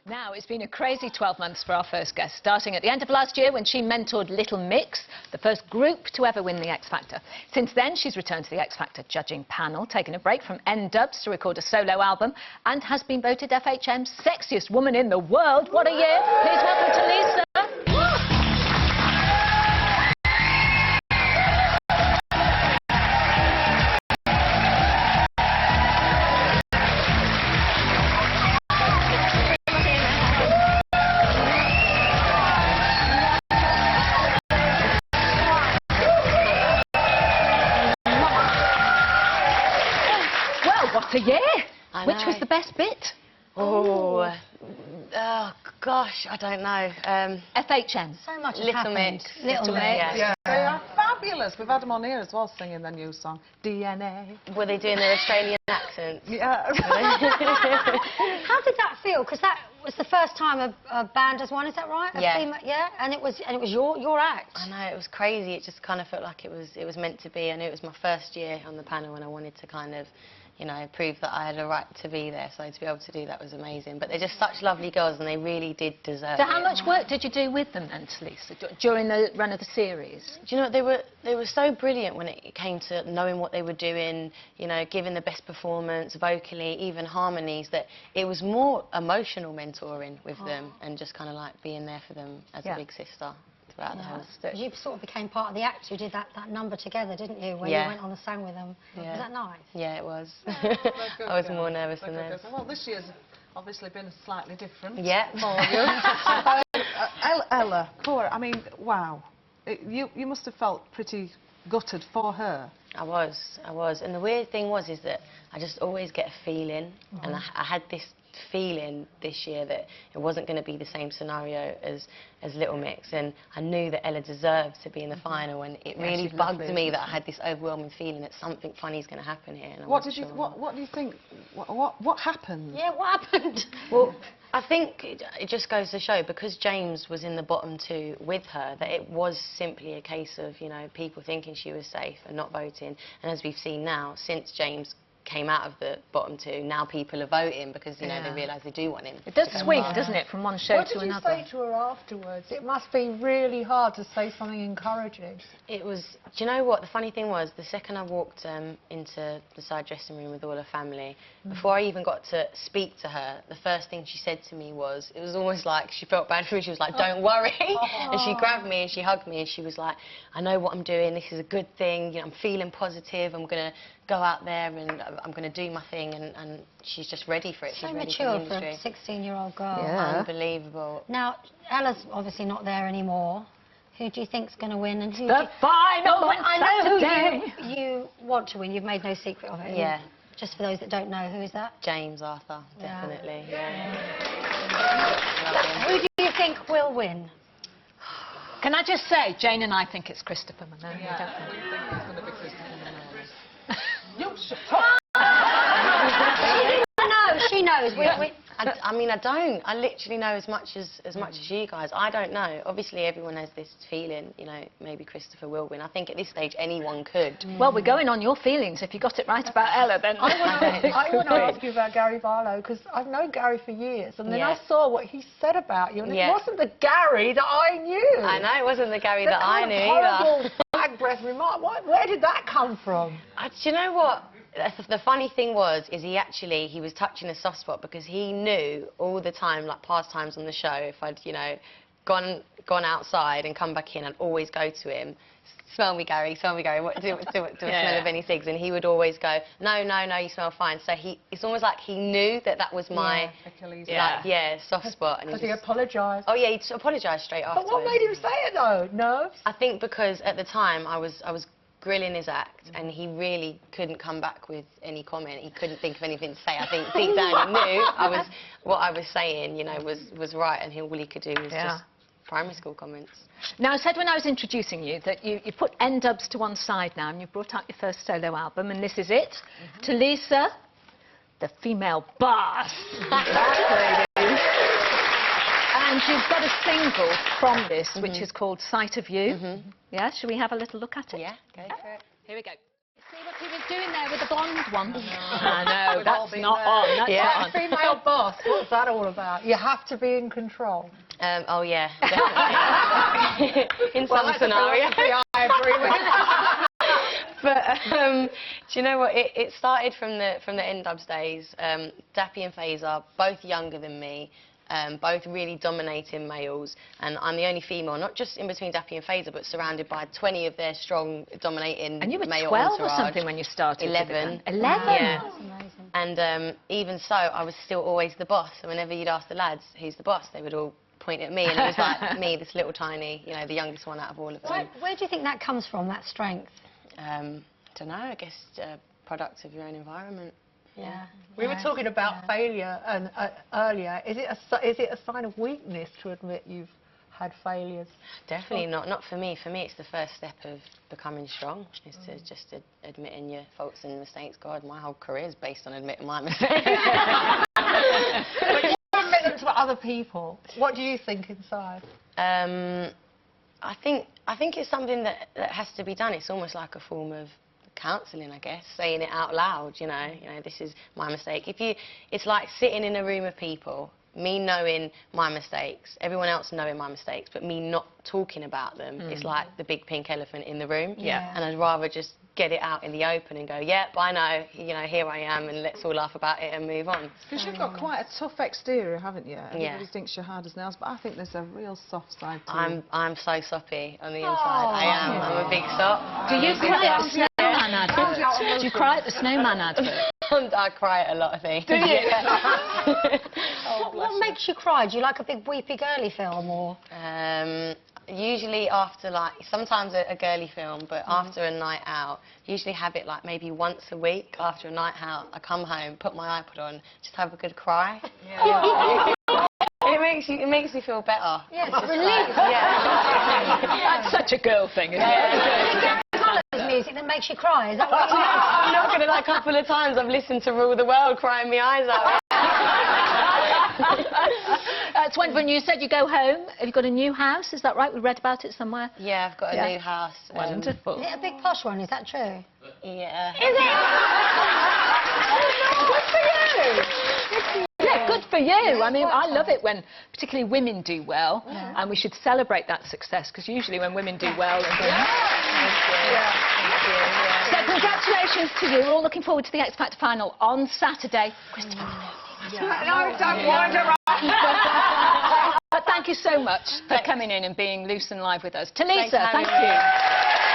Now, it's been a crazy 12 months for our first guest, starting at the end of last year when she mentored Little Mix, the first group to ever win the X Factor. Since then, she's returned to the X Factor judging panel, taken a break from N-Dubs to record a solo album, and has been voted FHM's sexiest woman in the world. What a year! Please welcome Tulisa. What a year! Which was the best bit? Oh gosh, I don't know. FHM. So much Little Mix. Little Mix. Yeah. They are fabulous. We've had them on here as well singing their new song, DNA. Were they doing their Australian accents? Yeah. How did that feel? Because that was the first time a band has won, is that right? Yeah. Yeah, and it was your act. I know, it was crazy. It just kind of felt like it was meant to be. I knew it was my first year on the panel and I wanted to kind of, you know, prove that I had a right to be there, so to be able to do that was amazing. But they're just such lovely girls and they really did deserve it. So how much work did you do with them then, Tulisa, during the run of the series? Do you know, they were so brilliant when it came to knowing what they were doing, you know, giving the best performance, vocally, even harmonies, that it was more emotional mentoring with them and just kind of like being there for them as a big sister. You sort of became part of the act. You did that number together, didn't you, when you went on the song with them? Yeah. Was that nice? Yeah, it was. I was more nervous than them. Well, this year's obviously been slightly different. Yeah. For you. Ella, Cora, I mean, wow. You must have felt pretty gutted for her. I was. And the weird thing was that I just always get a feeling, and I had this feeling this year that it wasn't going to be the same scenario as Little Mix, and I knew that Ella deserved to be in the final, and it really bugged me that I had this overwhelming feeling that something funny is going to happen here. And what do you think? What happened? Yeah, what happened? Well, I think it just goes to show, because James was in the bottom two with her, that it was simply a case of, you know, people thinking she was safe and not voting. And as we've seen now, since James came out of the bottom two, now people are voting because, you know, they realise they do want him. It does swing, doesn't it, from one show to another? What did you say to her afterwards? It must be really hard to say something encouraging. It was, do you know what, the funny thing was, the second I walked into the side dressing room with all her family, before I even got to speak to her, the first thing she said to me was, it was almost like she felt bad for me, she was like, don't worry, and she grabbed me and she hugged me and she was like, I know what I'm doing, this is a good thing, you know, I'm feeling positive, I'm going to go out there and I'm going to do my thing, and she's just ready for it. So she's ready mature for the industry. a 16-year-old girl. Yeah. Unbelievable. Now, Ella's obviously not there anymore. Who do you think's going to win? And who The final on I know Saturday. who you want to win. You've made no secret of it. Yeah. Just for those that don't know, who is that? James Arthur, definitely. Yeah. Who do you think will win? Can I just say, Jane and I think it's Christopher Maloney, don't we? We think it's going to be Christopher Maloney. You shut She knows. I mean, I don't. I literally know as much as you guys. I don't know. Obviously, everyone has this feeling, you know, maybe Christopher will win. I think at this stage, anyone could. Well, we're going on your feelings. If you got it right about Ella, then... I want to ask you about Gary Barlow, because I've known Gary for years, and then I saw what he said about you, and it wasn't the Gary that I knew. I know, it wasn't the Gary that I knew either. Bag breath remark. Where did that come from? Do you know what? The funny thing was he was touching a soft spot, because he knew all the time, like past times on the show, if I'd, you know, gone outside and come back in, I'd always go to him, smell me, Gary, do I smell of any cigs? And he would always go, no, you smell fine. So it's almost like he knew that was my soft spot. Because he apologised. Oh yeah, he apologised straight afterwards. But what made him say it though? Nerves? I think because at the time I was grilling his act, and he really couldn't come back with any comment. He couldn't think of anything to say. I think deep down he knew what I was saying, you know, was right, and all he could do was just primary school comments. Now, I said when I was introducing you that you put N-Dubs to one side now, and you brought out your first solo album, and this is it. Tulisa, the female boss. And you've got a single from this, which is called Sight of You. Yeah, should we have a little look at it? Yeah, go for it. Here we go. See what you've been doing there with the blonde one? I know, that's not on. That's Yeah, not on. female boss. What's that all about? You have to be in control. Oh yeah, definitely. In some scenarios. I agree with. But do you know what? It started from the N-Dubs days. Dappy and Fazer, both younger than me, both really dominating males, and I'm the only female, not just in between Dappy and Fazer, but surrounded by 20 of their strong, dominating male And you were 12 entourage. or something when you started? 11. 11? Yeah. That's amazing. And even so, I was still always the boss. And whenever you'd ask the lads, who's the boss, they would all point at me, and it was like me, this little tiny, you know, the youngest one out of all of them. Where do you think that comes from, that strength? Don't know, I guess product of your own environment. Yeah. We were talking about failure and earlier. Is it a sign of weakness to admit you've had failures? Definitely not for me. For me, it's the first step of becoming strong, is to just admitting your faults and mistakes. God, my whole career is based on admitting my mistakes. But you admit them to other people. What do you think inside? I think it's something that has to be done. It's almost like a form of counselling, I guess, saying it out loud. You know, this is my mistake. It's like sitting in a room of people, me knowing my mistakes, everyone else knowing my mistakes, but me not talking about them. It's like the big pink elephant in the room. Yeah. And I'd rather just get it out in the open and go, yep, I know, here I am, and let's all laugh about it and move on. Because you've got quite a tough exterior, haven't you? Everybody Yeah. thinks you're hard as nails, but I think there's a real soft side to you. I'm so soppy on the inside. I am. I'm a big sop. Do you cry at the snowman advert? Do you cry at the snowman advert? I cry at a lot of things. Do you? What makes you cry? Do you like a big weepy girly film, or? Usually after, like, sometimes a girly film, but after a night out, usually have it like maybe once a week after a night out. I come home, put my iPod on, just have a good cry. Yeah. It makes you feel better. Yes, relief. Yeah. That's such a girl thing, isn't it? Colours music that makes you cry, is that what you mean? I'm not going to, like, a couple of times I've listened to Rule the World crying my eyes out. It's when you said you go home. Have you got a new house? Is that right? We read about it somewhere. Yeah, I've got a new house. Wonderful. Is it a big posh one? Is that true? Yeah. Is it? Good for you. Yeah, good for you. I mean, I love it when particularly women do well, and we should celebrate that success, because usually when women do well... So congratulations to you. We're all looking forward to the X Factor final on Saturday. But thank you so much for coming in and being loose and live with us. Tulisa, thank you.